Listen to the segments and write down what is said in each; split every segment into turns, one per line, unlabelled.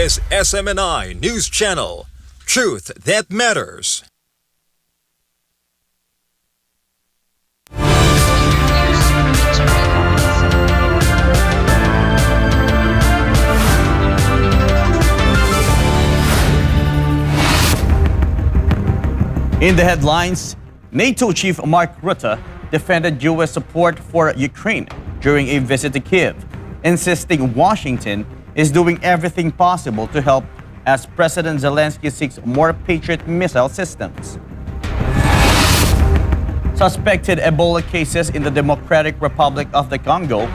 is SMNI News Channel. Truth that matters.
In the headlines, NATO Chief Mark Rutte defended U.S. support for Ukraine during a visit to Kyiv, insisting Washington is doing everything possible to help as President Zelensky seeks more Patriot missile systems. Suspected Ebola cases in the Democratic Republic of the Congo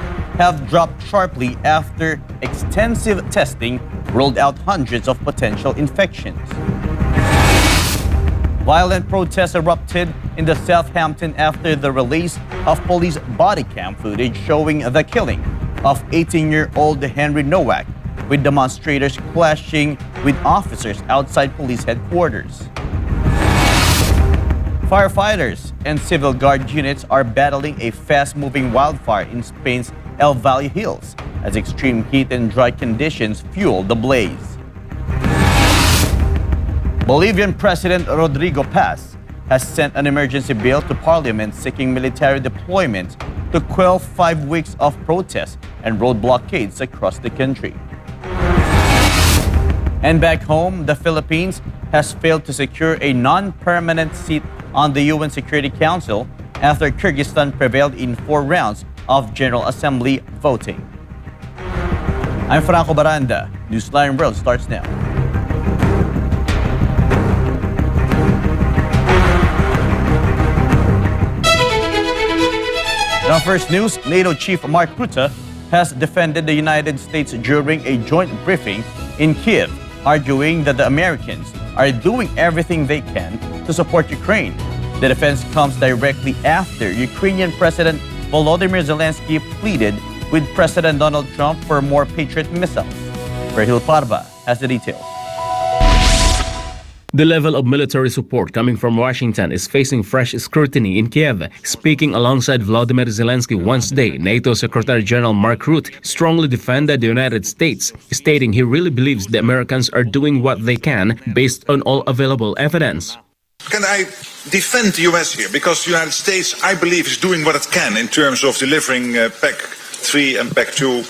have dropped sharply after extensive testing ruled out hundreds of potential infections. Violent protests erupted in the Southampton after the release of police body cam footage showing the killing of 18-year-old Henry Nowak, with demonstrators clashing with officers outside police headquarters. Firefighters and civil guard units are battling a fast-moving wildfire in Spain's El Valle Hills as extreme heat and dry conditions fuel the blaze. Bolivian President Rodrigo Paz has sent an emergency bill to parliament seeking military deployment to quell 5 weeks of protests and road blockades across the country. And back home, the Philippines has failed to secure a non-permanent seat on the UN Security Council after Kyrgyzstan prevailed in 4 rounds of General Assembly voting. I'm Franco Baranda. Newsline World starts now. In our first news, NATO Chief Mark Rutte has defended the United States during a joint briefing in Kyiv, arguing that the Americans are doing everything they can to support Ukraine. The defense comes directly after Ukrainian President Volodymyr Zelensky pleaded with President Donald Trump for more Patriot missiles. Rahil Parva has the details.
The level of military support coming from Washington is facing fresh scrutiny in Kiev. Speaking alongside Volodymyr Zelensky Wednesday, NATO Secretary General Mark Rutte strongly defended the United States, stating he really believes the Americans are doing what they can based on all available evidence.
Can I defend the US here? Because the United States, I believe, is doing what it can in terms of delivering PAC 3 and PAC 2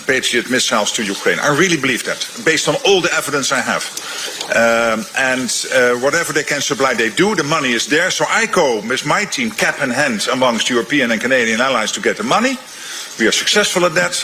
Patriot missiles to Ukraine. I really believe that, based on all the evidence I have. Whatever they can supply, they do. The money is there. So I go with my team cap in hand amongst European and Canadian allies to get the money. We are successful at that.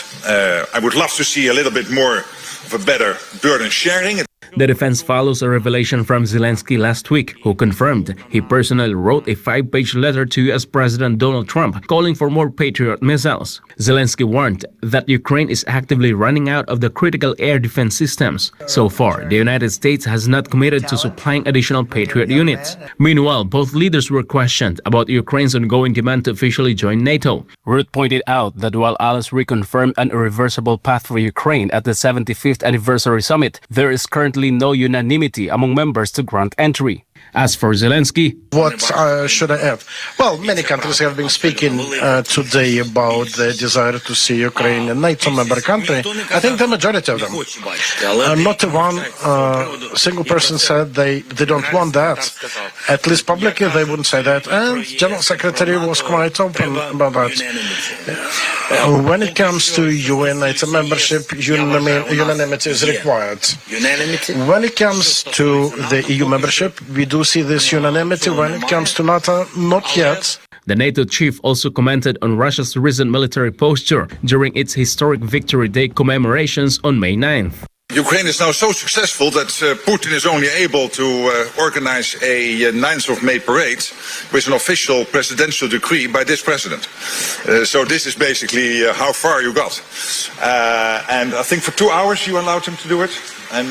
I would love to see a little bit more of a better burden sharing.
The defense follows a revelation from Zelensky last week, who confirmed he personally wrote a 5-page letter to U.S. President Donald Trump calling for more Patriot missiles. Zelensky warned that Ukraine is actively running out of the critical air defense systems. So far, the United States has not committed to supplying additional Patriot units. Meanwhile, both leaders were questioned about Ukraine's ongoing demand to officially join NATO. Rutte pointed out that while allies reconfirmed an irreversible path for Ukraine at the 75th anniversary summit, there is currently no unanimity among members to grant entry. As for Zelensky,
what should I add? Well, many countries have been speaking today about the desire to see Ukraine a NATO member country. I think the majority of them. Not one single person said they don't want that. At least publicly they wouldn't say that. And General Secretary was quite open about that. When it comes to UN NATO membership, unanimity is required. When it comes to the EU membership, we do see this unanimity. When it comes to NATO, not yet.
The NATO chief also commented on Russia's recent military posture during its historic Victory Day commemorations on May 9th.
Ukraine is now so successful that Putin is only able to organize a 9th of May parade with an official presidential decree by this president. So this is basically how far you got. And I think for 2 hours you allowed him to do it, and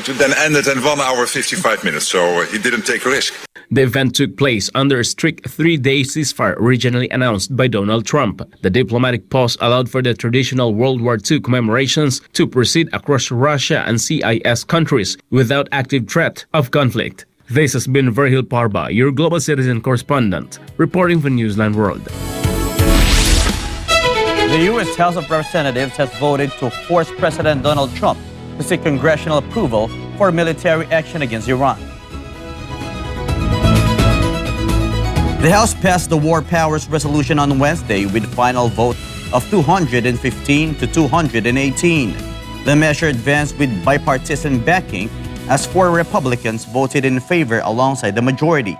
to then end it in 1 hour 55 minutes. So he didn't take a risk.
The event took place under a strict 3-day ceasefire originally announced by Donald Trump. The diplomatic pause allowed for the traditional World War II commemorations to proceed across Russia and CIS countries without active threat of conflict. This has been Rahil Parva, your Global Citizen correspondent, reporting for Newsline World.
The U.S. House of Representatives has voted to force President Donald Trump to seek congressional approval for military action against Iran. The House passed the War Powers Resolution on Wednesday with a final vote of 215 to 218. The measure advanced with bipartisan backing as 4 Republicans voted in favor alongside the majority.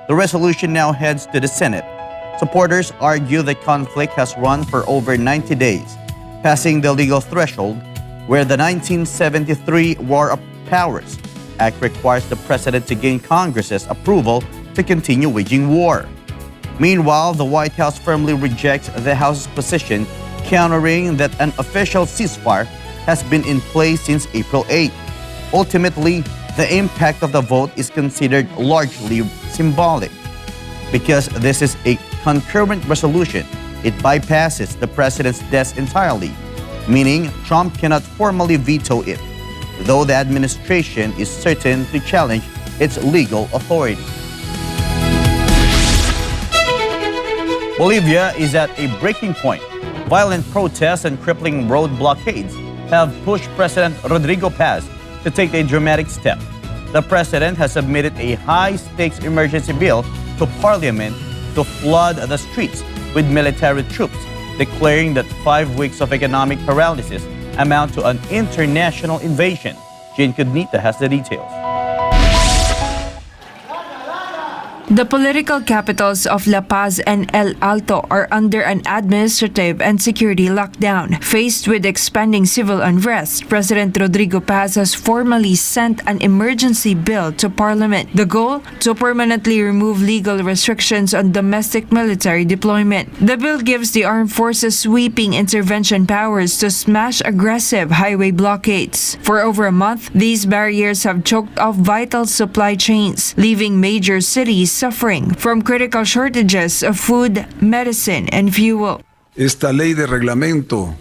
The resolution now heads to the Senate. Supporters argue the conflict has run for over 90 days, passing the legal threshold where the 1973 War Powers Act requires the president to gain Congress's approval to continue waging war. Meanwhile, the White House firmly rejects the House's position, countering that an official ceasefire has been in place since April 8. Ultimately, the impact of the vote is considered largely symbolic. Because this is a concurrent resolution, it bypasses the president's desk entirely, meaning Trump cannot formally veto it, though the administration is certain to challenge its legal authority. Bolivia is at a breaking point. Violent protests and crippling road blockades have pushed President Rodrigo Paz to take a dramatic step. The president has submitted a high-stakes emergency bill to Parliament to flood the streets with military troops, declaring that 5 weeks of economic paralysis amount to an international invasion. Jane Cudnita has the details.
The political capitals of La Paz and El Alto are under an administrative and security lockdown. Faced with expanding civil unrest, President Rodrigo Paz has formally sent an emergency bill to Parliament. The goal? To permanently remove legal restrictions on domestic military deployment. The bill gives the armed forces sweeping intervention powers to smash aggressive highway blockades. For over a month, these barriers have choked off vital supply chains, leaving major cities suffering from critical shortages of food, medicine, and fuel.
Esta ley de reglamento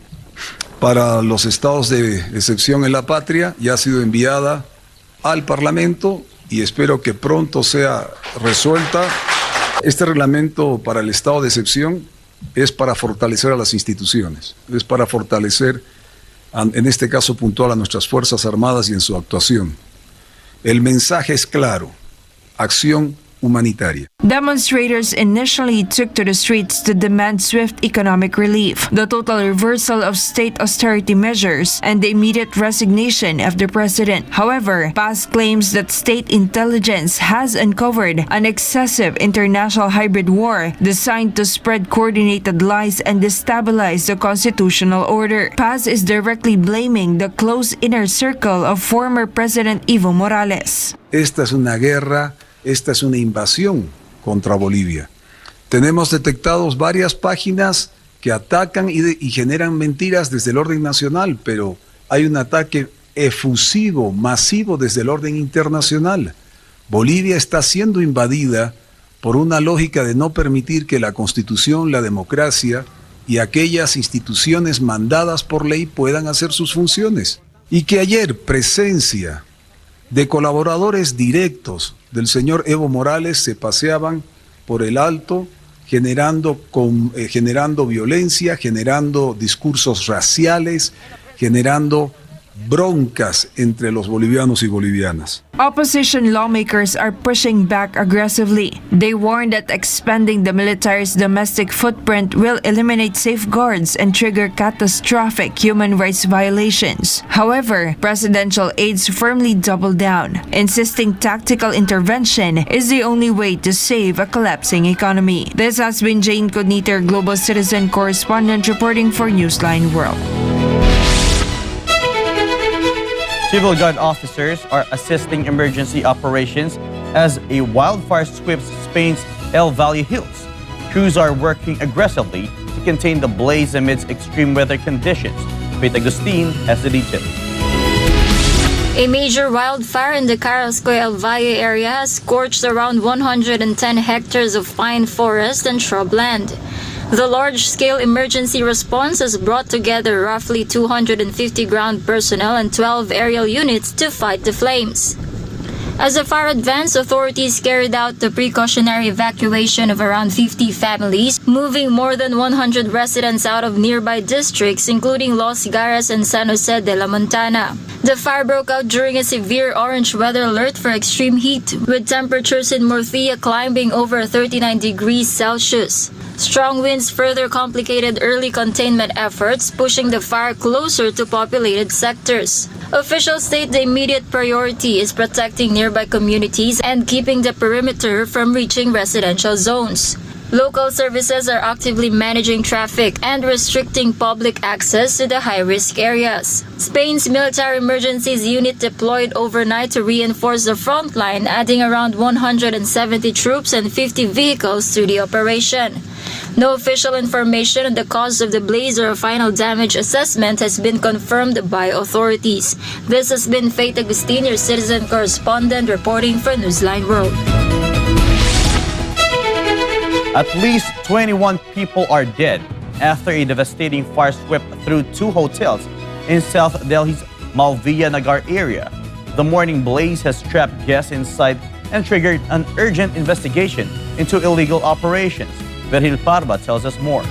para los estados de excepción en la patria ya ha sido enviada al Parlamento y espero que pronto sea resuelta. Este reglamento para el estado de excepción es para fortalecer a las instituciones, es para fortalecer, en este caso puntual, a nuestras Fuerzas Armadas y en su actuación. El mensaje es claro: acción humanitaria.
Demonstrators initially took to the streets to demand swift economic relief, the total reversal of state austerity measures, and the immediate resignation of the president. However, Paz claims that state intelligence has uncovered an excessive international hybrid war designed to spread coordinated lies and destabilize the constitutional order. Paz is directly blaming the close inner circle of former President Evo Morales.
Esta es una guerra, esta es una invasión contra Bolivia. Tenemos detectados varias páginas que atacan y generan mentiras desde el orden nacional, pero hay un ataque efusivo, masivo desde el orden internacional. Bolivia está siendo invadida por una lógica de no permitir que la Constitución, la democracia y aquellas instituciones mandadas por ley puedan hacer sus funciones. Y que ayer presencia de colaboradores directos del señor Evo Morales se paseaban por el Alto generando violencia, generando discursos raciales, generando broncas entre los bolivianos y bolivianas.
Opposition lawmakers are pushing back aggressively. They warn that expanding the military's domestic footprint will eliminate safeguards and trigger catastrophic human rights violations. However, presidential aides firmly double down, insisting tactical intervention is the only way to save a collapsing economy. This has been Jane Cudnita, Global Citizen Correspondent, reporting for Newsline World.
Civil Guard officers are assisting emergency operations as a wildfire sweeps Spain's El Valle hills. Crews are working aggressively to contain the blaze amidst extreme weather conditions. Faith Agustin has the details.
A major wildfire in the Carrasco El Valle area has scorched around 110 hectares of pine forest and shrubland. The large-scale emergency response has brought together roughly 250 ground personnel and 12 aerial units to fight the flames. As the fire advanced, authorities carried out the precautionary evacuation of around 50 families, moving more than 100 residents out of nearby districts, including Los Garras and San Jose de la Montana. The fire broke out during a severe orange weather alert for extreme heat, with temperatures in Murcia climbing over 39 degrees Celsius. Strong winds further complicated early containment efforts, pushing the fire closer to populated sectors. Officials state the immediate priority is protecting nearby communities and keeping the perimeter from reaching residential zones. Local services are actively managing traffic and restricting public access to the high-risk areas. Spain's military emergencies unit deployed overnight to reinforce the front line, adding around 170 troops and 50 vehicles to the operation. No official information on the cause of the blaze or a final damage assessment has been confirmed by authorities. This has been Faith Agustin, your citizen correspondent, reporting for Newsline World.
At least 21 people are dead after a devastating fire swept through two hotels in South Delhi's Malviya Nagar area. The morning blaze has trapped guests inside and triggered an urgent investigation into illegal operations. Verhil Parva tells us more.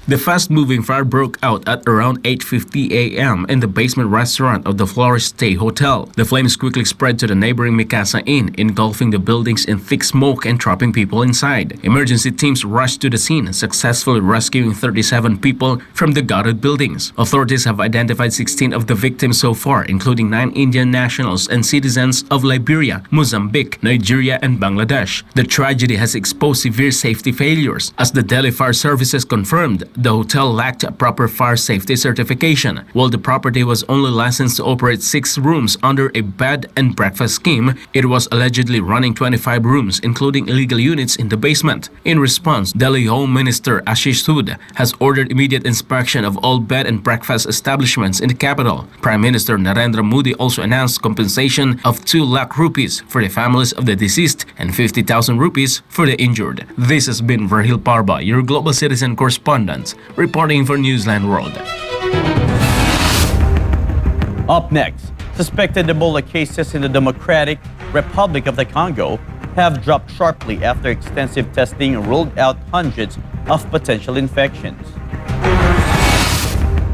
The fast-moving fire broke out at around 8:50 a.m. in the basement restaurant of the Flores Stay Hotel. The flames quickly spread to the neighboring Mikasa Inn, engulfing the buildings in thick smoke and trapping people inside. Emergency teams rushed to the scene, successfully rescuing 37 people from the gutted buildings. Authorities have identified 16 of the victims so far, including 9 Indian nationals and citizens of Liberia, Mozambique, Nigeria, and Bangladesh. The tragedy has exposed severe safety failures, as the Delhi Fire Services confirmed the hotel lacked a proper fire safety certification, while the property was only licensed to operate 6 rooms under a bed and breakfast scheme. It was allegedly running 25 rooms, including illegal units in the basement. In response, Delhi Home Minister Ashish Sood has ordered immediate inspection of all bed and breakfast establishments in the capital. Prime Minister Narendra Modi also announced compensation of 2 lakh rupees for the families of the deceased and 50,000 rupees for the injured. This has been Verhil Parva, your global citizen correspondent, reporting for Newsline World.
Up next, suspected Ebola cases in the Democratic Republic of the Congo have dropped sharply after extensive testing ruled out hundreds of potential infections.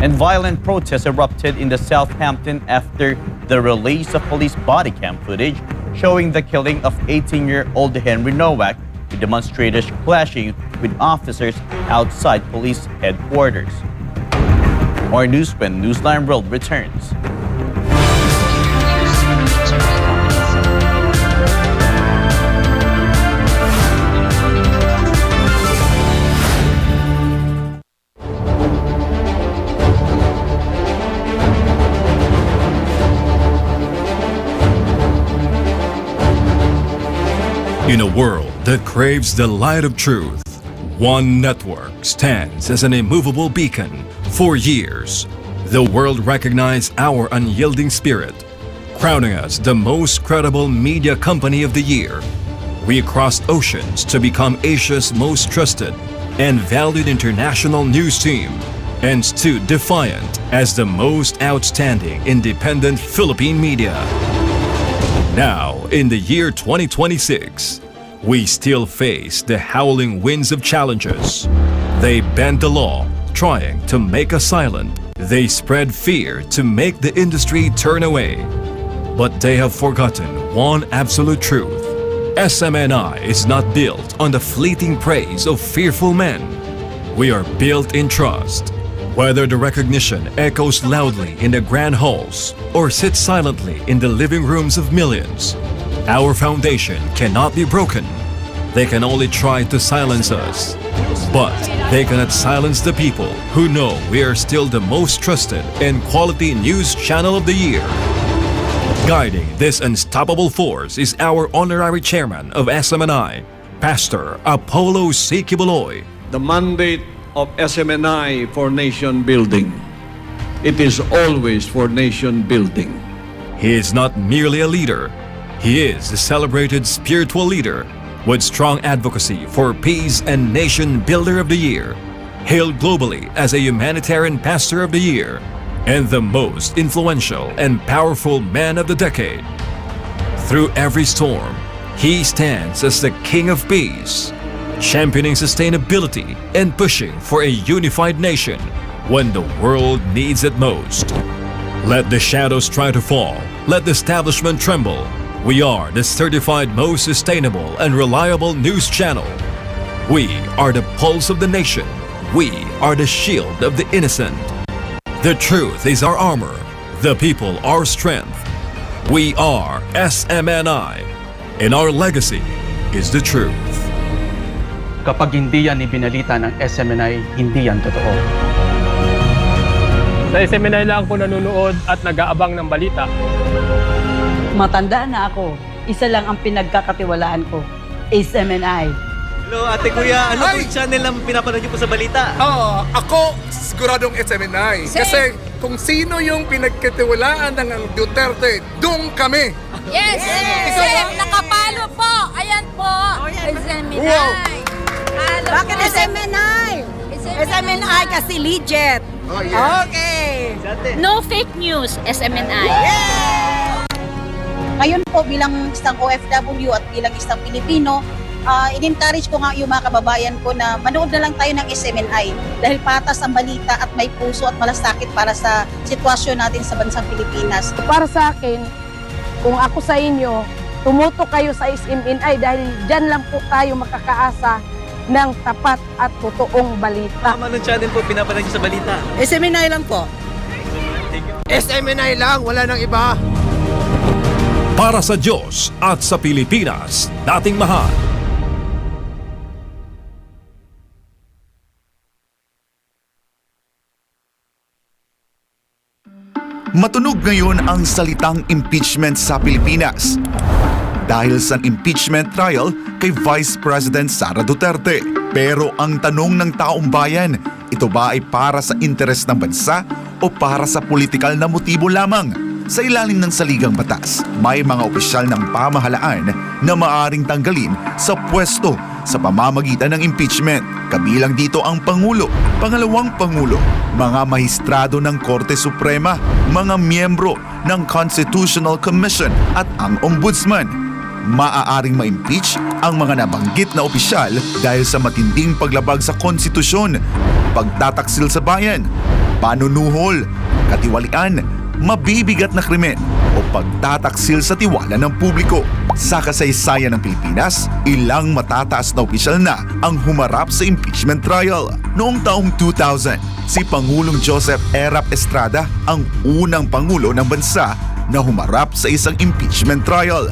And violent protests erupted in the Southampton after the release of police body cam footage showing the killing of 18-year-old Henry Nowak, with demonstrators clashing with officers outside police headquarters. More news when Newsline World returns.
In a world that craves the light of truth, One Network stands as an immovable beacon. For years, the world recognized our unyielding spirit, crowning us the most credible media company of the year. We crossed oceans to become Asia's most trusted and valued international news team, and stood defiant as the most outstanding independent Philippine media. Now, in the year 2026, we still face the howling winds of challenges. They bend the law, trying to make us silent. They spread fear to make the industry turn away. But they have forgotten one absolute truth. SMNI is not built on the fleeting praise of fearful men. We are built in trust. Whether the recognition echoes loudly in the grand halls or sits silently in the living rooms of millions, our foundation cannot be broken. They can only try to silence us, but they cannot silence the people who know we are still the most trusted and quality news channel of the year. Guiding this unstoppable force is our honorary chairman of SMNI, Pastor Apollo C. Kibuloy.
The mandate of SMNI for nation building. It is always for nation building.
He is not merely a leader. He is a celebrated spiritual leader with strong advocacy for peace and nation builder of the year, hailed globally as a humanitarian pastor of the year, and the most influential and powerful man of the decade. Through every storm, he stands as the King of Peace, championing sustainability and pushing for a unified nation when the world needs it most. Let the shadows try to fall. Let the establishment tremble. We are the certified most sustainable and reliable news channel. We are the pulse of the nation. We are the shield of the innocent. The truth is our armor. The people our strength. We are SMNI. And our legacy is the truth.
Kapag hindi yan ibinalita ng SMNI, hindi yan totoo.
Sa SMNI lang po nanonood at nag-aabang ng balita.
Matanda na ako. Isa lang ang pinagkakatiwalaan ko. SMNI.
Hello, ate kuya. Ano po yung channel ang pinapanood niyo po sa balita?
Ako siguradong SMNI. Kasi kung sino yung pinagkatiwalaan ng Duterte, doon kami.
Yes! Sir, nakapalo po. Ayan po. SMNI.
Wow.
Bakit SMNI? SMNI kasi legit.
Oh, yeah.
Okay.
No fake news, SMNI.
Ngayon po bilang isang OFW at bilang isang Pilipino, in-encourage ko nga yung mga kababayan ko na manood na lang tayo ng SMNI dahil patas ang balita at may puso at malasakit para sa sitwasyon natin sa bansang Pilipinas.
Para sa akin, kung ako sa inyo, tumutok kayo sa SMNI dahil dyan lang po tayo makakaasa ng tapat at totoong balita.
Anong channel po pinapanood niyo sa balita?
SMNI lang po.
SMNI lang, wala nang iba.
Para sa Diyos at sa Pilipinas, dating mahal.
Matunog ngayon ang salitang impeachment sa Pilipinas dahil sa impeachment trial kay Vice President Sara Duterte. Pero ang tanong ng taong bayan, ito ba ay para sa interes ng bansa o para sa politikal na motibo lamang? Sa ilalim ng saligang batas, may mga opisyal ng pamahalaan na maaring tanggalin sa pwesto sa pamamagitan ng impeachment. Kabilang dito ang Pangulo, Pangalawang Pangulo, mga mahistrado ng Korte Suprema, mga miyembro ng Constitutional Commission at ang Ombudsman. Maaaring ma-impeach ang mga nabanggit na opisyal dahil sa matinding paglabag sa konstitusyon, pagtataksil sa bayan, panunuhol, katiwalian, mabibigat na krimen o pagtataksil sa tiwala ng publiko. Sa kasaysayan ng Pilipinas, ilang matataas na opisyal na ang humarap sa impeachment trial. Noong taong 2000, si Pangulong Joseph Erap Estrada ang unang Pangulo ng bansa na humarap sa isang impeachment trial.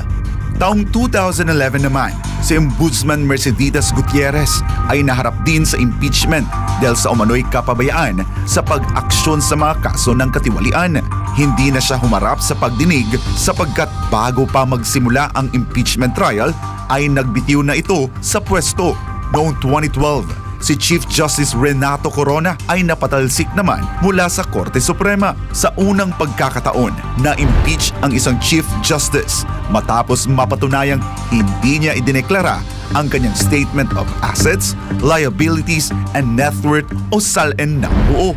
Taong 2011 naman, si Ombudsman Mercedes Gutierrez ay naharap din sa impeachment dahil sa umano'y kapabayaan sa pag-aksyon sa mga kaso ng katiwalian. Hindi na siya humarap sa pagdinig sapagkat bago pa magsimula ang impeachment trial ay nagbitiw na ito sa pwesto. Noong 2012, si Chief Justice Renato Corona ay napatalsik naman mula sa Korte Suprema sa unang pagkakataon na impeach ang isang Chief Justice matapos mapatunayang hindi niya idineklara ang kanyang Statement of Assets, Liabilities, and Net Worth o SALN ng buo.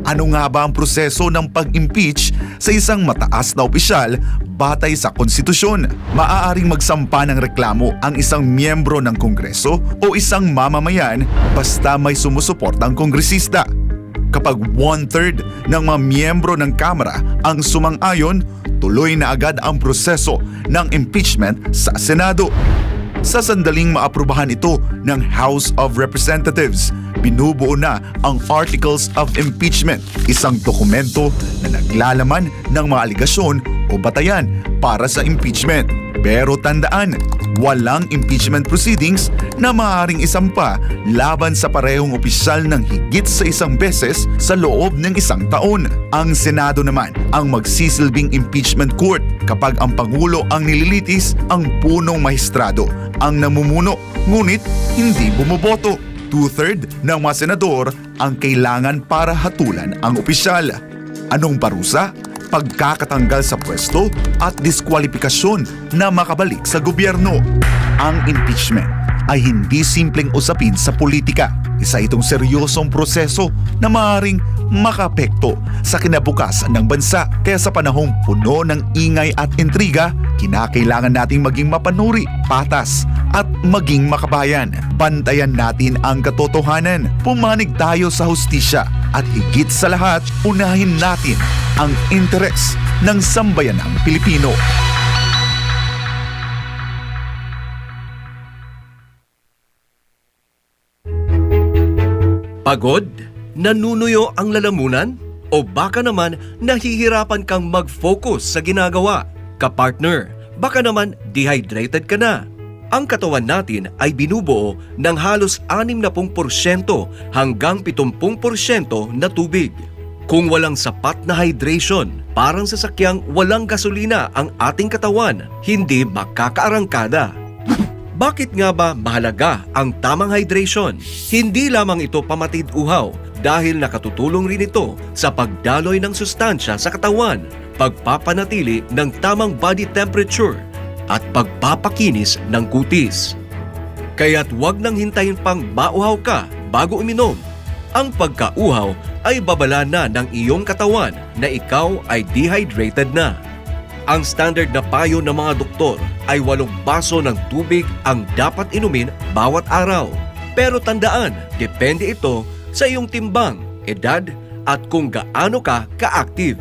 Ano nga ba ang proseso ng pag-impeach sa isang mataas na opisyal batay sa konstitusyon? Maaaring magsampa ng reklamo ang isang miyembro ng Kongreso o isang mamamayan basta may sumusuportang kongresista. Kapag 1/3 ng mga miyembro ng Kamara ang sumang-ayon, tuloy na agad ang proseso ng impeachment sa Senado. Sa sandaling maaprubahan ito ng House of Representatives, binubuo na ang Articles of Impeachment, isang dokumento na naglalaman ng mga aligasyon o batayan para sa impeachment. Pero tandaan, walang impeachment proceedings na maaaring isampa laban sa parehong opisyal ng higit sa isang beses sa loob ng isang taon. Ang Senado naman ang magsisilbing impeachment court kapag ang Pangulo ang nililitis, ang punong mahistrado ang namumuno, ngunit hindi bumoboto. 2/3 ng mga senador ang kailangan para hatulan ang opisyal. Anong parusa? Pagkakatanggal sa pwesto at diskwalipikasyon na makabalik sa gobyerno. Ang impeachment ay hindi simpleng usapin sa politika. Isa itong seryosong proseso na maaaring makapekto sa kinabukasan ng bansa. Kaya sa panahong puno ng ingay at intriga, kinakailangan nating maging mapanuri, patas at maging makabayan. Bantayan natin ang katotohanan, pumanig tayo sa hustisya at higit sa lahat, unahin natin ang interes ng sambayanang Pilipino.
Pagod? Nanunuyo ang lalamunan? O baka naman nahihirapan kang mag-focus sa ginagawa? Kapartner, baka naman dehydrated ka na. Ang katawan natin ay binubuo ng halos 60% hanggang 70% na tubig. Kung walang sapat na hydration, parang sasakyang walang gasolina ang ating katawan, hindi makakaarangkada. Bakit nga ba mahalaga ang tamang hydration? Hindi lamang ito pamatid uhaw dahil nakatutulong rin ito sa pagdaloy ng sustansya sa katawan, pagpapanatili ng tamang body temperature, at pagpapakinis ng kutis. Kaya't huwag nang hintayin pang mauhaw ka bago uminom. Ang pagkauhaw ay babala na ng iyong katawan na ikaw ay dehydrated na. Ang standard na payo ng mga doktor ay 8 baso ng tubig ang dapat inumin bawat araw. Pero tandaan, depende ito sa iyong timbang, edad at kung gaano ka ka-active.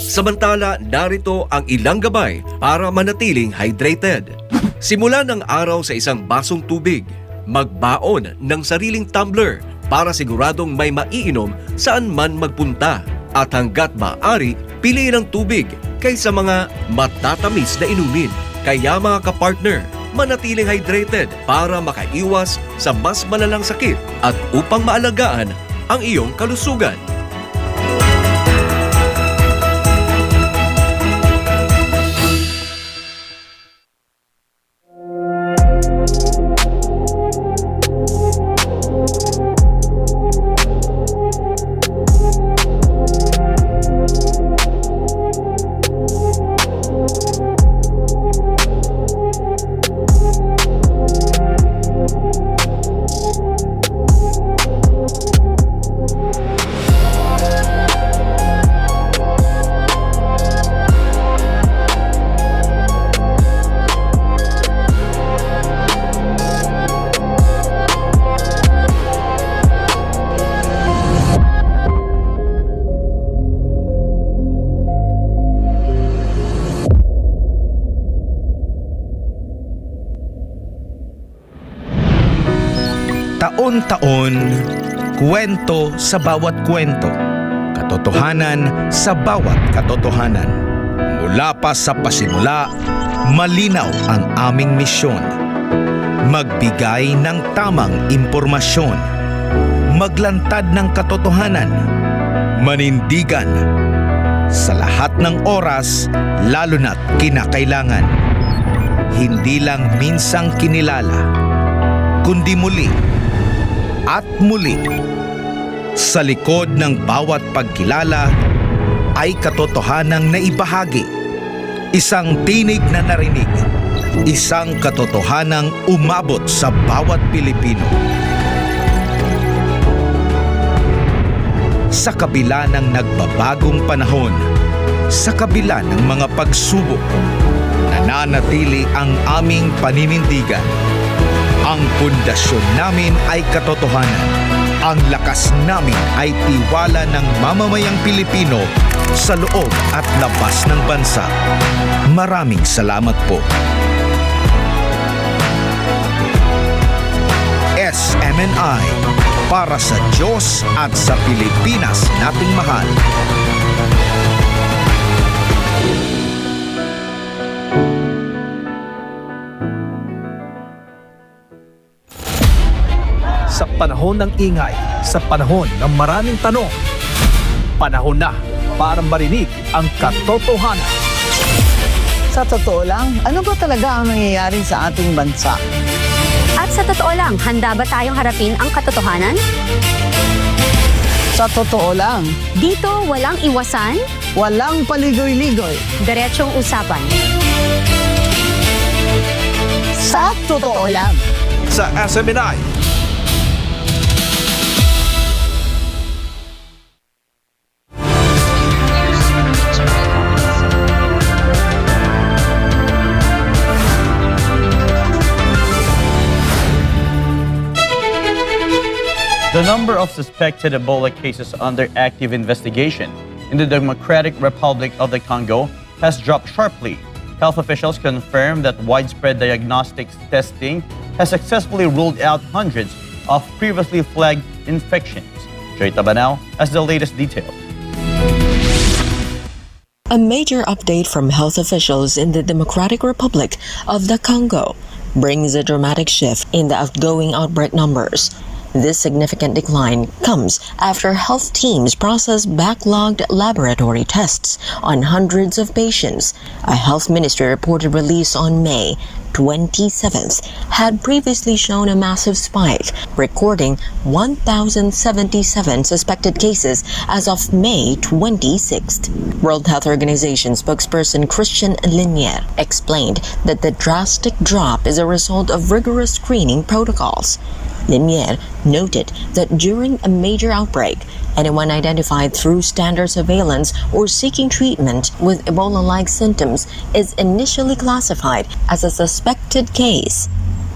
Samantala, narito ang ilang gabay para manatiling hydrated. Simula ng araw sa isang basong tubig. Magbaon ng sariling tumbler para siguradong may maiinom saan man magpunta. At hanggat maaari, piliin ang tubig kaysa mga matatamis na inumin. Kaya mga kapartner, manatiling hydrated para makaiwas sa mas malalang sakit at upang maalagaan ang iyong kalusugan.
Taon-taon, kwento sa bawat kwento, katotohanan sa bawat katotohanan. Mula pa sa pasimula, malinaw ang aming misyon. Magbigay ng tamang impormasyon, maglantad ng katotohanan, manindigan sa lahat ng oras, lalo na't kinakailangan. Hindi lang minsang kinilala, kundi muli at muli. Sa likod ng bawat pagkilala ay katotohanang naibahagi. Isang tinig na narinig. Isang katotohanang umabot sa bawat Pilipino. Sa kabila ng nagbabagong panahon, sa kabila ng mga pagsubok, nananatili ang aming paninindigan. Ang pundasyon namin ay katotohanan. Ang lakas namin ay tiwala ng mamamayang Pilipino sa loob at labas ng bansa. Maraming salamat po. SMNI, para sa Diyos at sa Pilipinas nating mahal.
Sa panahon ng ingay, sa panahon ng maraming tanong, panahon na para marinig ang katotohanan.
Sa totoo lang, ano ba talaga ang nangyayari sa ating bansa?
At sa totoo lang, handa ba tayong harapin ang katotohanan?
Sa totoo lang,
dito walang iwasan,
walang paligoy-ligoy,
diretsong usapan.
Sa totoo lang.
Sa SMNI.
The number of suspected Ebola cases under active investigation in the Democratic Republic of the Congo has dropped sharply. Health officials confirmed that widespread diagnostics testing has successfully ruled out hundreds of previously flagged infections. Joy Tabanao has the latest details.
A major update from health officials in the Democratic Republic of the Congo brings a dramatic shift in the outgoing outbreak numbers. This significant decline comes after health teams process backlogged laboratory tests on hundreds of patients. A health ministry reported release on May 27th had previously shown a massive spike, recording 1,077 suspected cases as of May 26th. World Health Organization spokesperson Christian Linier explained that the drastic drop is a result of rigorous screening protocols. Linier noted that during a major outbreak, anyone identified through standard surveillance or seeking treatment with Ebola-like symptoms is initially classified as a suspected case.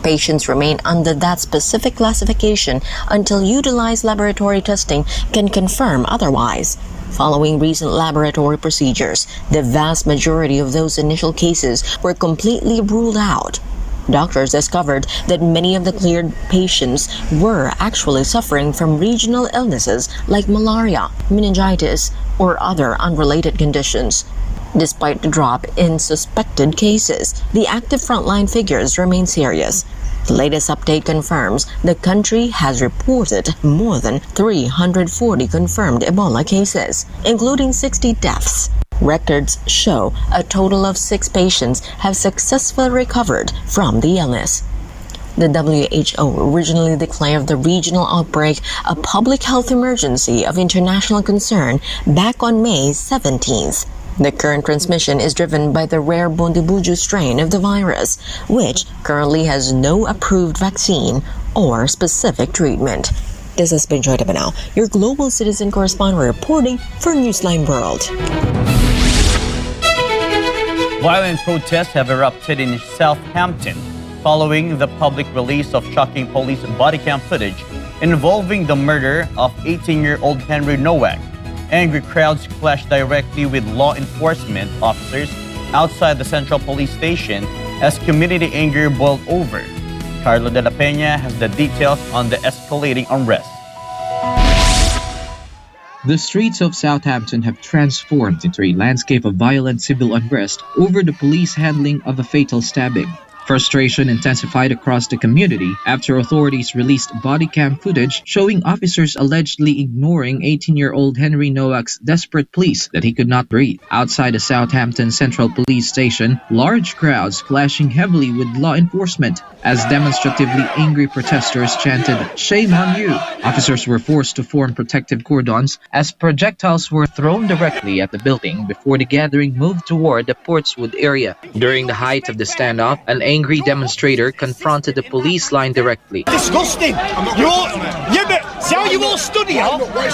Patients remain under that specific classification until utilized laboratory testing can confirm otherwise. Following recent laboratory procedures, the vast majority of those initial cases were completely ruled out. Doctors discovered that many of the cleared patients were actually suffering from regional illnesses like malaria, meningitis, or other unrelated conditions. Despite the drop in suspected cases, the active frontline figures remain serious. The latest update confirms the country has reported more than 340 confirmed Ebola cases, including 60 deaths. Records show a total of 6 patients have successfully recovered from the illness. The WHO originally declared the regional outbreak a public health emergency of international concern back on May 17th. The current transmission is driven by the rare Bondibujo strain of the virus, which currently has no approved vaccine or specific treatment. This has been Joy Tabanao, your global citizen correspondent reporting for Newsline World.
Violent protests have erupted in Southampton following the public release of shocking police body cam footage involving the murder of 18-year-old Henry Nowak. Angry crowds clashed directly with law enforcement officers outside the Central Police Station as community anger boiled over. Carlo de la Peña has the details on the escalating unrest.
The streets of Southampton have transformed into a landscape of violent civil unrest over the police handling of a fatal stabbing. Frustration intensified across the community after authorities released body cam footage showing officers allegedly ignoring 18-year-old Henry Nowak's desperate pleas that he could not breathe. Outside the Southampton Central Police Station, large crowds clashing heavily with law enforcement as demonstratively angry protesters chanted, "Shame on you!" Officers were forced to form protective cordons as projectiles were thrown directly at the building before the gathering moved toward the Portswood area. During the height of the standoff, an angry demonstrator confronted the police line directly.
Disgusting! See how you all stood here?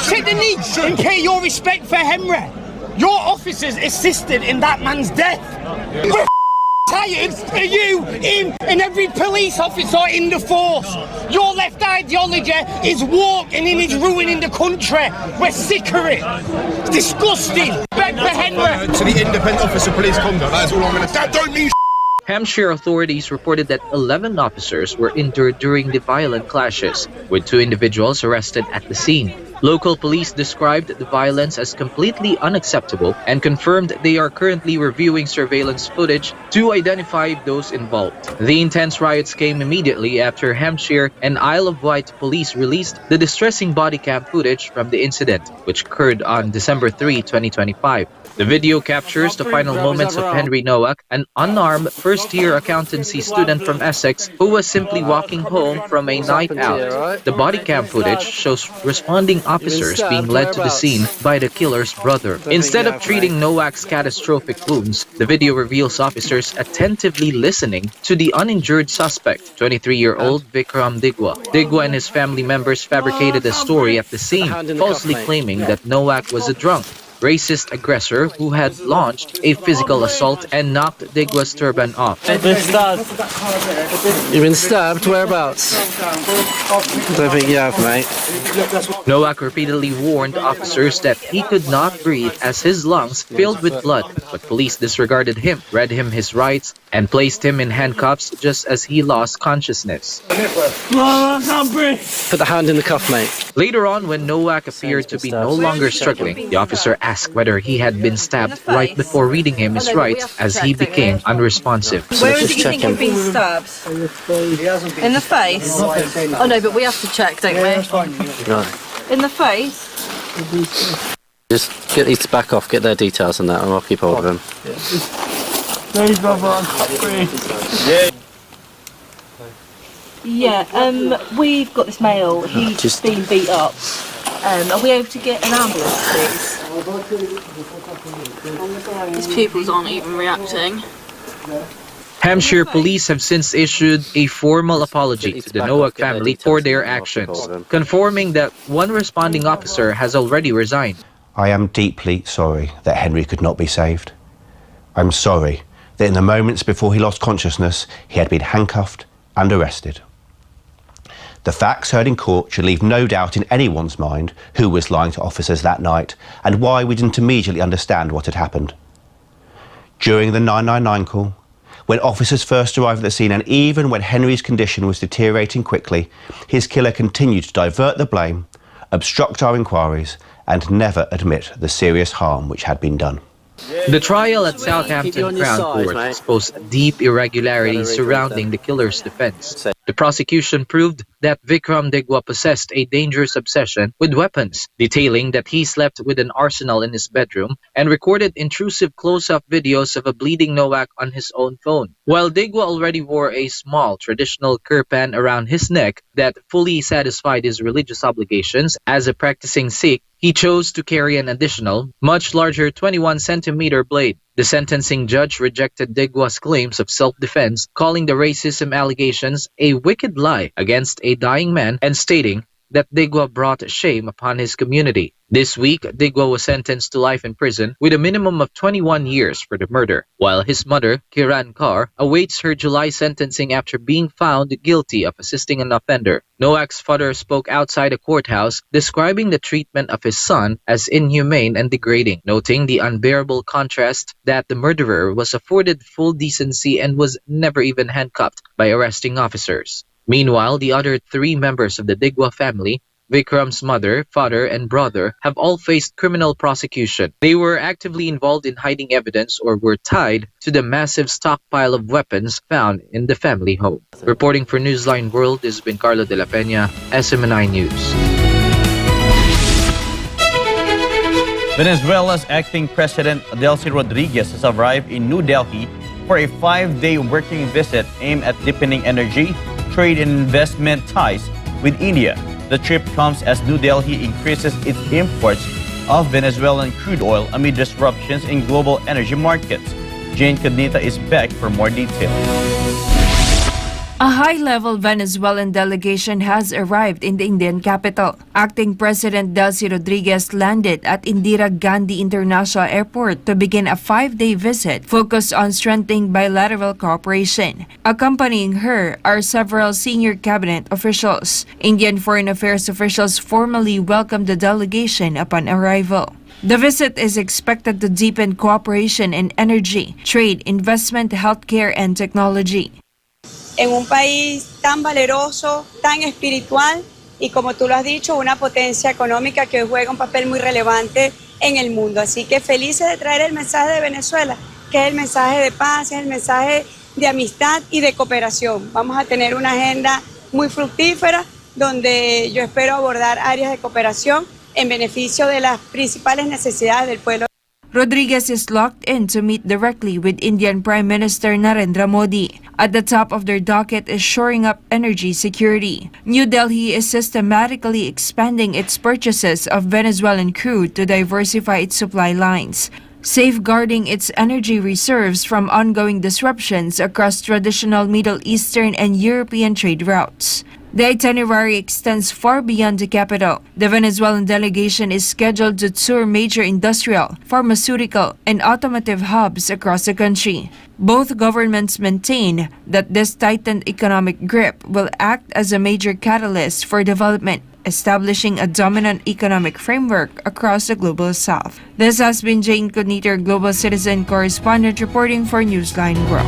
Take the knee and pay your respect for Henry. Your officers assisted in that man's death. We're tired of you, him, and every police officer in the force. Your left ideology is walking and is ruining the country. We're sick of it. It's disgusting. Respect for Henry.
To the independent officer of police conduct, that's all I'm going to say. That don't mean
Hampshire authorities reported that 11 officers were injured during the violent clashes, with 2 individuals arrested at the scene. Local police described the violence as completely unacceptable and confirmed they are currently reviewing surveillance footage to identify those involved. The intense riots came immediately after Hampshire and Isle of Wight police released the distressing body cam footage from the incident, which occurred on December 3, 2025. The video captures the final moments of Henry Nowak, an unarmed first-year accountancy student from Essex who was simply walking home from a night out. The body cam footage shows responding officers being led to the scene by the killer's brother. Instead of treating Nowak's catastrophic wounds, the video reveals officers attentively listening to the uninjured suspect, 23-year-old Vikram Digwa. Digwa and his family members fabricated a story at the scene, falsely claiming that Nowak was a drunk, racist aggressor who had launched a physical assault and knocked Digwa's turban off.
You've been stabbed. You've been stabbed? Whereabouts? Don't think you have, mate.
Nowak repeatedly warned officers that he could not breathe as his lungs filled with blood, but police disregarded him, read him his rights, and placed him in handcuffs just as he lost consciousness.
I can't breathe. Put the hand in the cuff, mate.
Later on, when Nowak appeared to be no longer struggling, the officer asked whether he had been stabbed right before reading him his rights as he became unresponsive.
Where is it you think you've been stabbed? In the face? Oh no, but we have to check, don't we?
Right.
In the face?
Just get these to back off, get their details on that, and I'll keep hold of them.
Please, brother, I can't breathe.
Yeah, we've got this male. He's just been beat up. Are we able to get an ambulance, please? His pupils aren't even reacting.
Hampshire police have since issued a formal apology to the Nowak family for their actions, confirming that one responding officer has already resigned.
I am deeply sorry that Henry could not be saved. I'm sorry that in the moments before he lost consciousness, he had been handcuffed and arrested. The facts heard in court should leave no doubt in anyone's mind who was lying to officers that night and why we didn't immediately understand what had happened. During the 999 call, when officers first arrived at the scene and even when Henry's condition was deteriorating quickly, his killer continued to divert the blame, obstruct our inquiries and never admit the serious harm which had been done.
The trial at Southampton Crown Court exposed deep irregularities surrounding the killer's defense. The prosecution proved that Vikram Digwa possessed a dangerous obsession with weapons, detailing that he slept with an arsenal in his bedroom and recorded intrusive close-up videos of a bleeding Nowak on his own phone. While Digwa already wore a small traditional kirpan around his neck that fully satisfied his religious obligations as a practicing Sikh, he chose to carry an additional, much larger 21-centimeter blade. The sentencing judge rejected Digwa's claims of self-defense, calling the racism allegations a wicked lie against a dying man and stating that Digwa brought shame upon his community. This week, Digwa was sentenced to life in prison with a minimum of 21 years for the murder, while his mother, Kiran Kaur, awaits her July sentencing after being found guilty of assisting an offender. Nowak's father spoke outside a courthouse, describing the treatment of his son as inhumane and degrading, noting the unbearable contrast that the murderer was afforded full decency and was never even handcuffed by arresting officers. Meanwhile, the other three members of the Digwa family, Vikram's mother, father, and brother, have all faced criminal prosecution. They were actively involved in hiding evidence or were tied to the massive stockpile of weapons found in the family home. Reporting for Newsline World, this has been Carlo de la Peña, SMNI News.
Venezuela's acting president, Delcy Rodriguez, has arrived in New Delhi for a 5-day working visit aimed at deepening energy, trade and investment ties with India. The trip comes as New Delhi increases its imports of Venezuelan crude oil amid disruptions in global energy markets. Jane Cadnita is back for more detail.
A high-level Venezuelan delegation has arrived in the Indian capital. Acting President Delcy Rodriguez landed at Indira Gandhi International Airport to begin a 5-day visit focused on strengthening bilateral cooperation. Accompanying her are several senior cabinet officials. Indian foreign affairs officials formally welcomed the delegation upon arrival. The visit is expected to deepen cooperation in energy, trade, investment, healthcare, and technology.
En un país tan valeroso, tan espiritual y, como tú lo has dicho, una potencia económica que juega un papel muy relevante en el mundo. Así que felices de traer el mensaje de Venezuela, que es el mensaje de paz, es el mensaje de amistad y de cooperación. Vamos a tener una agenda muy fructífera donde yo espero abordar áreas de cooperación en beneficio de las principales necesidades del pueblo.
Rodriguez is locked in to meet directly with Indian Prime Minister Narendra Modi. At the top of their docket is shoring up energy security. New Delhi is systematically expanding its purchases of Venezuelan crude to diversify its supply lines, safeguarding its energy reserves from ongoing disruptions across traditional Middle Eastern and European trade routes. The itinerary extends far beyond the capital. The Venezuelan delegation is scheduled to tour major industrial, pharmaceutical, and automotive hubs across the country. Both governments maintain that this tightened economic grip will act as a major catalyst for development, establishing a dominant economic framework across the global south. This has been Jane Cogniter, Global Citizen Correspondent, reporting for Newsline World.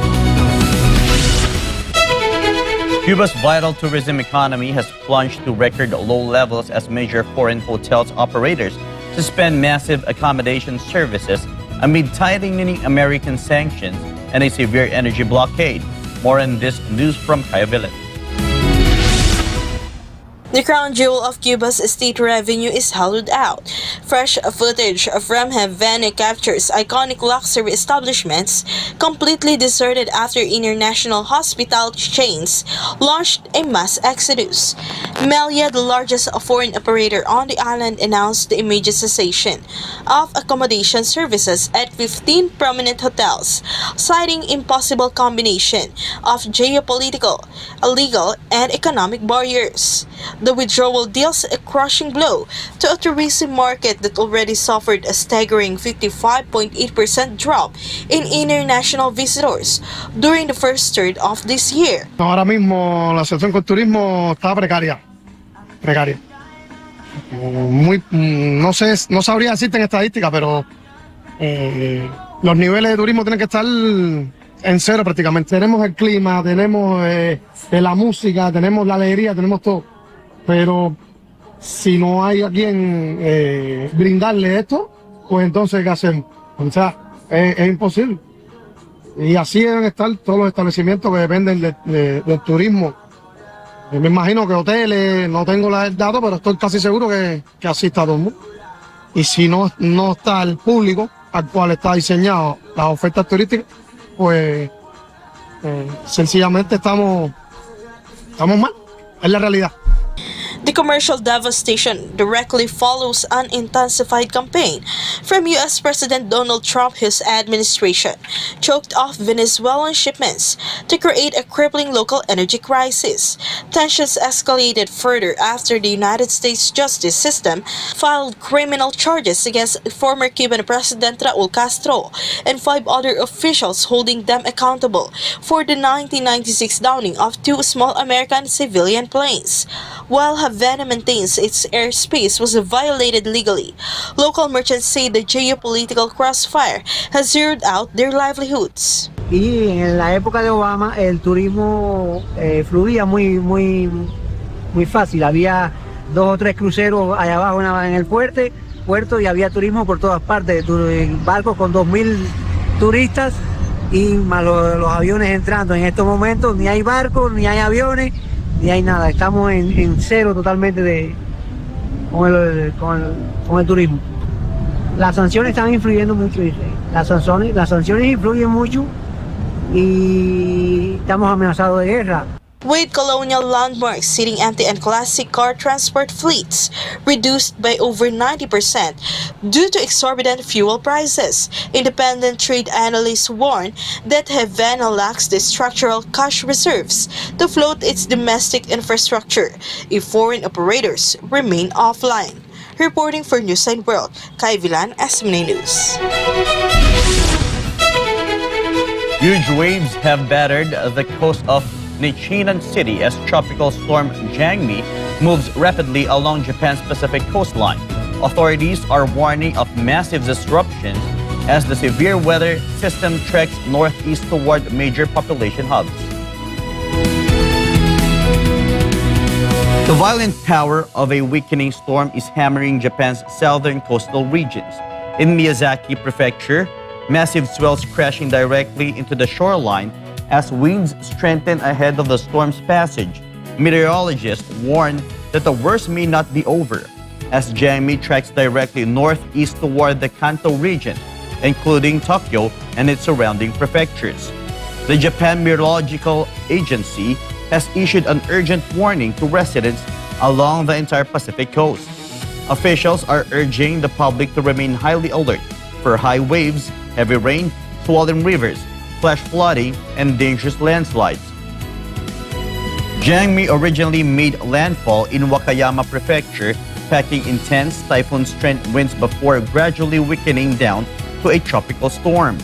Cuba's vital tourism economy has plunged to record low levels as major foreign hotels operators suspend massive accommodation services amid tightening American sanctions and a severe energy blockade. More on this news from Kaya Villan.
The crown jewel of Cuba's state revenue is hollowed out. Fresh footage from Havana captures iconic luxury establishments completely deserted after international hospital chains launched a mass exodus. Melia, the largest foreign operator on the island, announced the immediate cessation of accommodation services at 15 prominent hotels, citing impossible combination of geopolitical, legal, and economic barriers. The withdrawal deals a crushing blow to a tourism market that already suffered a staggering 55.8% drop in international visitors during the first third of this year.
Ahora mismo la situación con turismo está precaria. No sabría decirte en estadística, pero los niveles de turismo tienen que estar en cero prácticamente. Tenemos el clima, tenemos la música, tenemos la alegría, tenemos todo. Pero si no hay a quien brindarle esto, pues entonces ¿qué hacemos? O sea, es imposible. Y así deben estar todos los establecimientos que dependen del turismo. Yo me imagino que hoteles, no tengo el dato, pero estoy casi seguro que así está todo el mundo. Y si no está el público al cual está diseñado las ofertas turísticas, pues sencillamente estamos mal. Es la realidad.
The commercial devastation directly follows an intensified campaign from U.S. President Donald Trump, whose administration choked off Venezuelan shipments to create a crippling local energy crisis. Tensions escalated further after the United States justice system filed criminal charges against former Cuban President Raul Castro and 5 other officials, holding them accountable for the 1996 downing of 2 small American civilian planes. While Havana maintains its airspace was violated legally, local merchants say the geopolitical crossfire has zeroed out their livelihoods.
Y en la época de Obama el turismo fluía muy fácil. Había 2 o 3 cruceros allá abajo en el puerto y había turismo por todas partes. Barcos con 2.000 turistas y más los aviones entrando. En estos momentos ni hay barcos, ni hay aviones, ni hay nada. Estamos en cero totalmente con el turismo. Las sanciones están influyendo mucho. Las sanciones influyen mucho y estamos amenazados de guerra.
With colonial landmarks sitting empty and classic car transport fleets reduced by over 90% due to exorbitant fuel prices, independent trade analysts warn that Havana lacks the structural cash reserves to float its domestic infrastructure if foreign operators remain offline. Reporting for Newsline World, Kaya Villan, SMNA News.
Huge waves have battered the coast of Nichinan City as tropical storm Jangmi moves rapidly along Japan's Pacific coastline. Authorities are warning of massive disruptions as the severe weather system treks northeast toward major population hubs. The violent power of a weakening storm is hammering Japan's southern coastal regions. In Miyazaki Prefecture, massive swells crashing directly into the shoreline as winds strengthen ahead of the storm's passage. Meteorologists warn that the worst may not be over, as Jangmi tracks directly northeast toward the Kanto region, including Tokyo and its surrounding prefectures. The Japan Meteorological Agency has issued an urgent warning to residents along the entire Pacific coast. Officials are urging the public to remain highly alert for high waves, heavy rain, swollen rivers, flash flooding, and dangerous landslides. Jiangmi originally made landfall in Wakayama Prefecture, packing intense typhoon-strength winds before gradually weakening down to a tropical storm.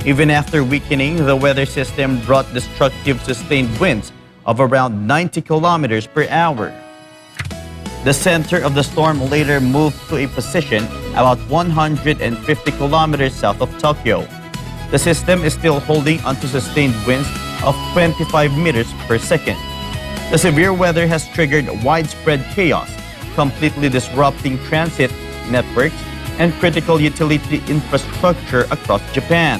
Even after weakening, the weather system brought destructive sustained winds of around 90 kilometers per hour. The center of the storm later moved to a position about 150 kilometers south of Tokyo. The system is still holding onto sustained winds of 25 meters per second. The severe weather has triggered widespread chaos, completely disrupting transit networks and critical utility infrastructure across Japan.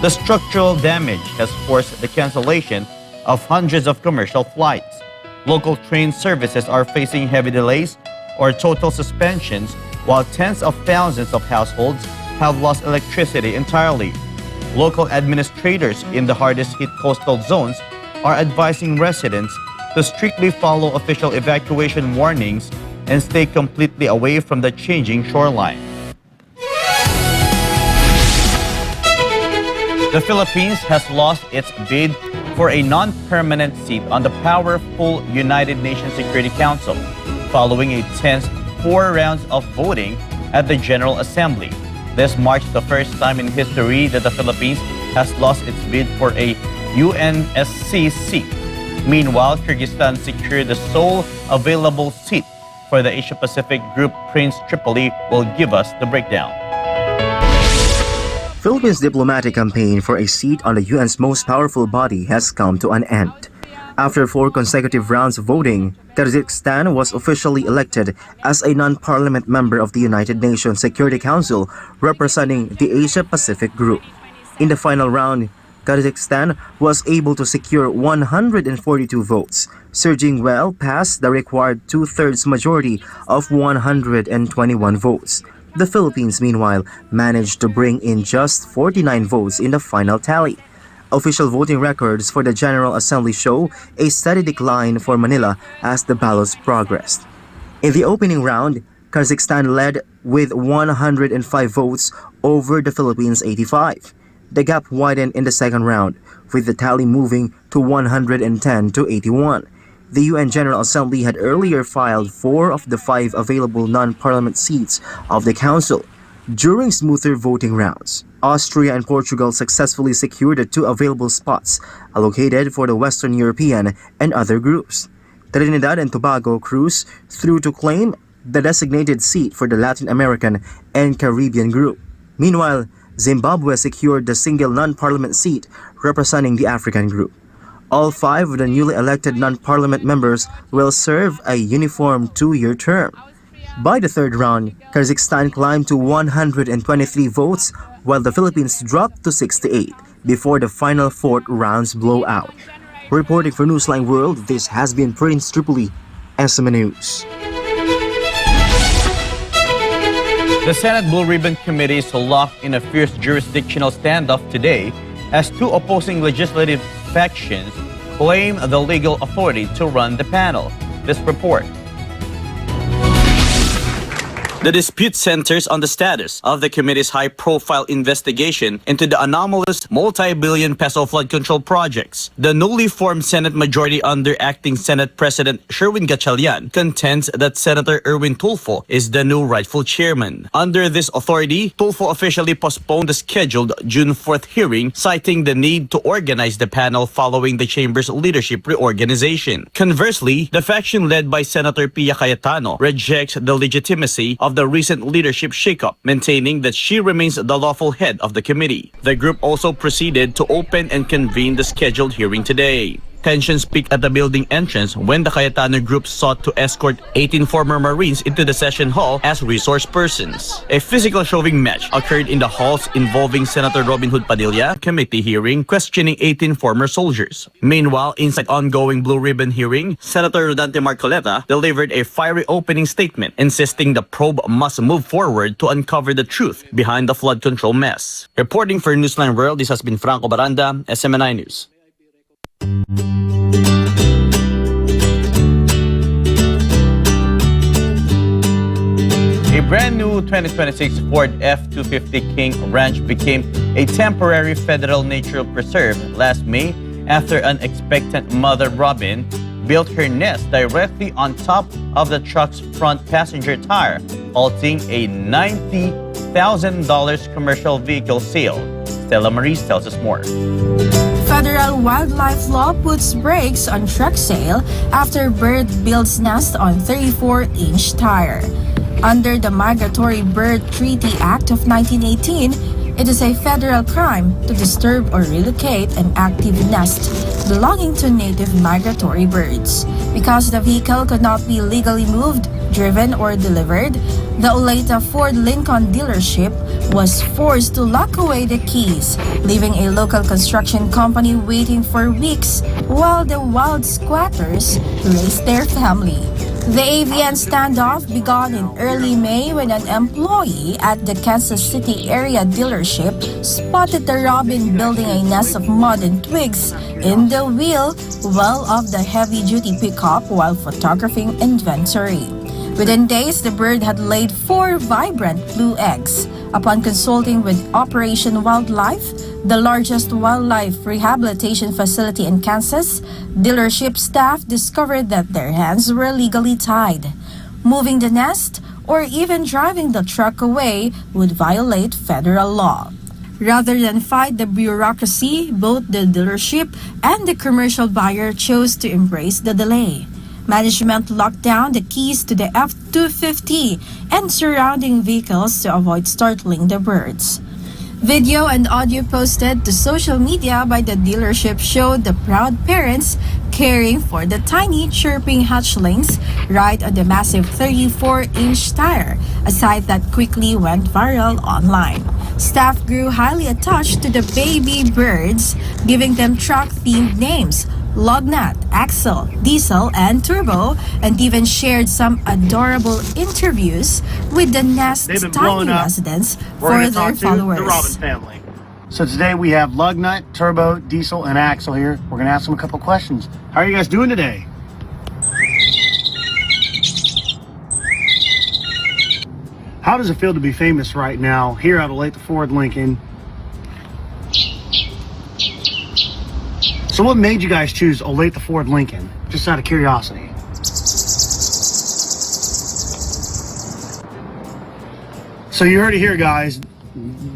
The structural damage has forced the cancellation of hundreds of commercial flights. Local train services are facing heavy delays or total suspensions, while tens of thousands of households have lost electricity entirely. Local administrators in the hardest hit coastal zones are advising residents to strictly follow official evacuation warnings and stay completely away from the changing shoreline. The Philippines has lost its bid for a non-permanent seat on the powerful United Nations Security Council, following a tense 4 rounds of voting at the General Assembly. This marks the first time in history that the Philippines has lost its bid for a UNSC seat. Meanwhile, Kyrgyzstan secured the sole available seat for the Asia-Pacific group. Prince Tripoli will give us the breakdown.
Philippines' diplomatic campaign for a seat on the UN's most powerful body has come to an end. After 4 consecutive rounds of voting, Kyrgyzstan was officially elected as a non-parliament member of the United Nations Security Council representing the Asia-Pacific group. In the final round, Kyrgyzstan was able to secure 142 votes, surging well past the required 2/3 majority of 121 votes. The Philippines, meanwhile, managed to bring in just 49 votes in the final tally. Official voting records for the General Assembly show a steady decline for Manila as the ballots progressed. In the opening round, Kyrgyzstan led with 105 votes over the Philippines' 85. The gap widened in the second round, with the tally moving to 110 to 81. The UN General Assembly had earlier filed 4 of the 5 available non-parliament seats of the Council. During smoother voting rounds, Austria and Portugal successfully secured the 2 available spots allocated for the Western European and other groups. Trinidad and Tobago cruised through to claim the designated seat for the Latin American and Caribbean group. Meanwhile, Zimbabwe secured the single non-parliament seat representing the African group. All 5 of the newly elected non-parliament members will serve a uniform 2-year term. By the third round, Kyrgyzstan climbed to 123 votes, while the Philippines dropped to 68 before the final 4th round's blowout. Reporting for Newsline World, this has been Prince Tripoli, SMA News.
The Senate Blue Ribbon Committee is locked in a fierce jurisdictional standoff today as 2 opposing legislative factions claim the legal authority to run the panel. This report. The dispute centers on the status of the committee's high-profile investigation into the anomalous multi-billion peso flood control projects. The newly formed Senate majority under acting Senate President Sherwin Gatchalian contends that Senator Erwin Tulfo is the new rightful chairman. Under this authority, Tulfo officially postponed the scheduled June 4th hearing, citing the need to organize the panel following the chamber's leadership reorganization. Conversely, the faction led by Senator Pia Cayetano rejects the legitimacy of the recent leadership shakeup, maintaining that she remains the lawful head of the committee. The group also proceeded to open and convene the scheduled hearing today. Tensions peaked at the building entrance when the Cayetano group sought to escort 18 former Marines into the session hall as resource persons. A physical shoving match occurred in the halls involving Senator Robin Hood Padilla committee hearing questioning 18 former soldiers. Meanwhile, inside ongoing Blue Ribbon hearing, Senator Rodante Marcoleta delivered a fiery opening statement insisting the probe must move forward to uncover the truth behind the flood control mess. Reporting for Newsline World, this has been Franco Baranda, SMNI News. A brand new 2026 Ford F-250 King Ranch became a temporary federal nature preserve last May after an expectant mother robin built her nest directly on top of the truck's front passenger tire, halting a $90,000 commercial vehicle sale. Stella Maris tells us more.
Federal wildlife law puts brakes on truck sale after bird builds nest on 34-inch tire. Under the Migratory Bird Treaty Act of 1918, it is a federal crime to disturb or relocate an active nest belonging to native migratory birds. Because the vehicle could not be legally moved, driven, or delivered, the Olathe Ford Lincoln dealership was forced to lock away the keys, leaving a local construction company waiting for weeks while the wild squatters raised their family. The avian standoff began in early May when an employee at the Kansas City area dealership spotted the robin building a nest of mud and twigs in the wheel well of the heavy-duty pickup while photographing inventory. Within days, the bird had laid 4 vibrant blue eggs. Upon consulting with Operation Wildlife, the largest wildlife rehabilitation facility in Kansas, dealership staff discovered that their hands were legally tied. Moving the nest or even driving the truck away would violate federal law. Rather than fight the bureaucracy, both the dealership and the commercial buyer chose to embrace the delay. Management locked down the keys to the F-250 and surrounding vehicles to avoid startling the birds. Video and audio posted to social media by the dealership showed the proud parents caring for the tiny chirping hatchlings right on the massive 34-inch tire, a sight that quickly went viral online. Staff grew highly attached to the baby birds, giving them truck-themed names: Lognat, Axle, Diesel, and Turbo, and even shared some adorable interviews with the nest's tiny residents for their followers.
The Robin family. So today we have Lugnut, Turbo, Diesel, and Axle here. We're going to ask them a couple questions. How are you guys doing today? How does it feel to be famous right now here at Olathe Ford Lincoln? So what made you guys choose Olathe Ford Lincoln? Just out of curiosity. So you heard it here, guys,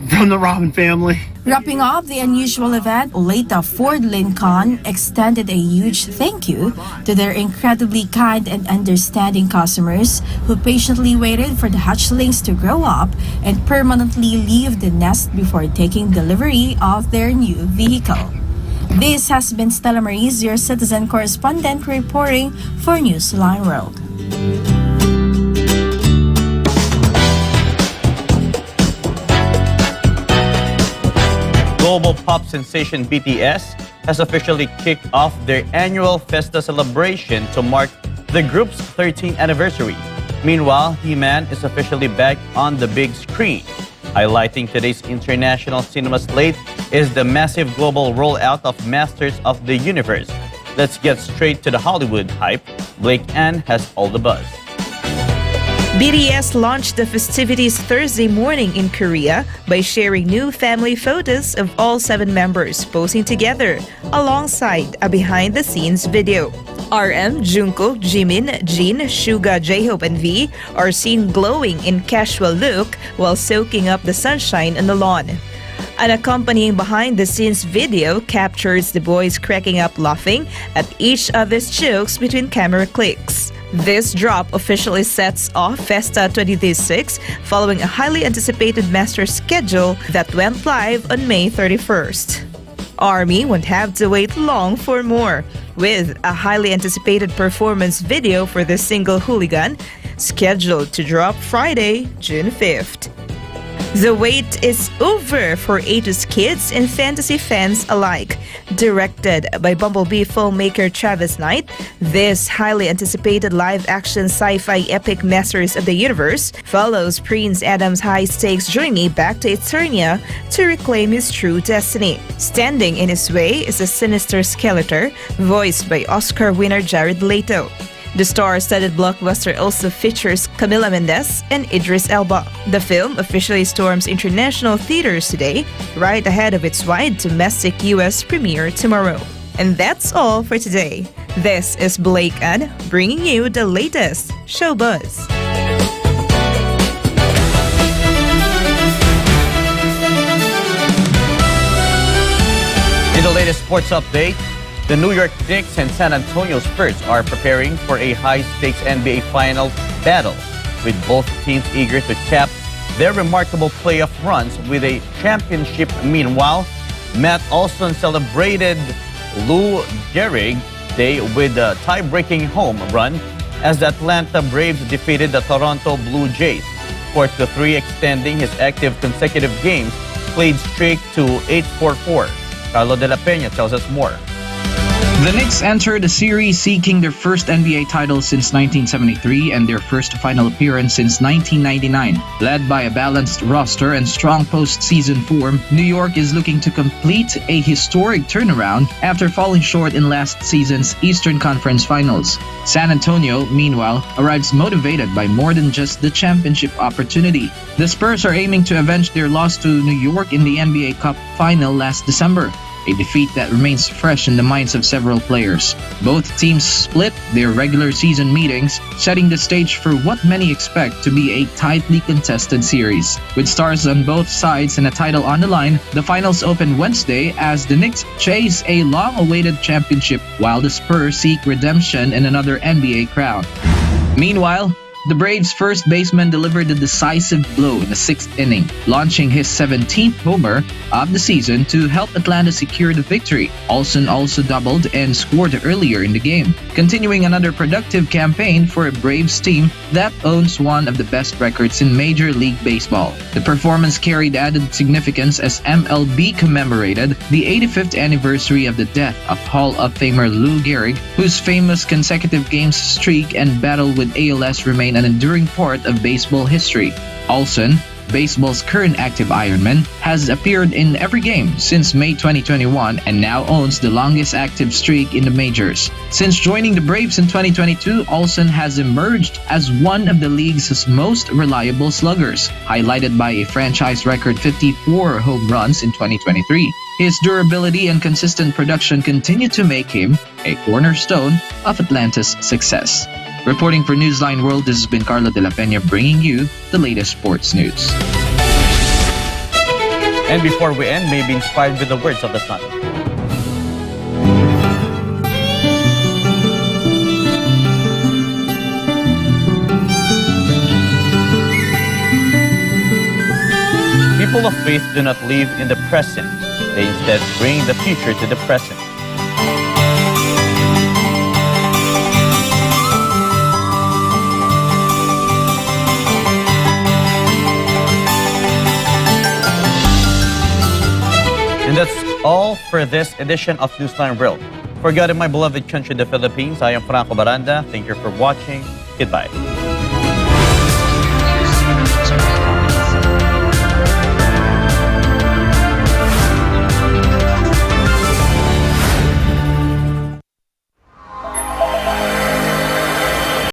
from the Robin family.
Wrapping up the unusual event, Olathe Ford Lincoln extended a huge thank you to their incredibly kind and understanding customers who patiently waited for the hatchlings to grow up and permanently leave the nest before taking delivery of their new vehicle. This has been Stella Maris, your citizen correspondent, reporting for Newsline World.
Global pop sensation BTS has officially kicked off their annual Festa celebration to mark the group's 13th anniversary. Meanwhile, He-Man is officially back on the big screen. Highlighting today's international cinema slate is the massive global rollout of Masters of the Universe. Let's get straight to the Hollywood hype. Blake Ann has all the buzz.
BTS launched the festivities Thursday morning in Korea by sharing new family photos of all 7 members posing together alongside a behind-the-scenes video. RM, Jungkook, Jimin, Jin, Suga, J-Hope, and V are seen glowing in casual look while soaking up the sunshine on the lawn. An accompanying behind-the-scenes video captures the boys cracking up laughing at each other's jokes between camera clicks. This drop officially sets off Festa 2026 following a highly anticipated master schedule that went live on May 31st. ARMY won't have to wait long for more, with a highly anticipated performance video for the single Hooligan scheduled to drop Friday, June 5th. The wait is over for A-list kids and fantasy fans alike. Directed by Bumblebee filmmaker Travis Knight, this highly anticipated live-action sci-fi epic Masters of the Universe follows Prince Adam's high-stakes journey back to Eternia to reclaim his true destiny. Standing in his way is a sinister Skeletor, voiced by Oscar winner Jared Leto. The star-studded blockbuster also features Camila Mendes and Idris Elba. The film officially storms international theaters today, right ahead of its wide domestic U.S. premiere tomorrow. And that's all for today. This is Blake Ann bringing you the latest show buzz.
In the latest sports update, the New York Knicks and San Antonio Spurs are preparing for a high-stakes NBA Finals battle, with both teams eager to cap their remarkable playoff runs with a championship. Meanwhile, Matt Olson celebrated Lou Gehrig Day with a tie-breaking home run as the Atlanta Braves defeated the Toronto Blue Jays 4-3, extending his active consecutive games played streak to 844. Carlo De La Peña tells us more.
The Knicks entered the series seeking their first NBA title since 1973 and their first final appearance since 1999. Led by a balanced roster and strong postseason form, New York is looking to complete a historic turnaround after falling short in last season's Eastern Conference Finals. San Antonio, meanwhile, arrives motivated by more than just the championship opportunity. The Spurs are aiming to avenge their loss to New York in the NBA Cup final last December, a defeat that remains fresh in the minds of several players. Both teams split their regular season meetings, setting the stage for what many expect to be a tightly contested series. With stars on both sides and a title on the line, the finals open Wednesday as the Knicks chase a long-awaited championship while the Spurs seek redemption in another NBA crown. Meanwhile, the Braves' first baseman delivered a decisive blow in the 6th inning, launching his 17th homer of the season to help Atlanta secure the victory. Olson also doubled and scored earlier in the game, continuing another productive campaign for a Braves team that owns one of the best records in Major League Baseball. The performance carried added significance as MLB commemorated the 85th anniversary of the death of Hall of Famer Lou Gehrig, whose famous consecutive games streak and battle with ALS remain an enduring part of baseball history. Olson, baseball's current active Ironman, has appeared in every game since May 2021 and now owns the longest active streak in the majors. Since joining the Braves in 2022, Olson has emerged as one of the league's most reliable sluggers, highlighted by a franchise record 54 home runs in 2023. His durability and consistent production continue to make him a cornerstone of Atlanta's success. Reporting for Newsline World, this has been Carlo De La Peña bringing you the latest sports news.
And before we end, may be inspired with the words of the sun. People of faith do not live in the present. They instead bring the future to the present. And that's all for this edition of Newsline World. For God and my beloved country, the Philippines, I am Franco Baranda. Thank you for watching. Goodbye.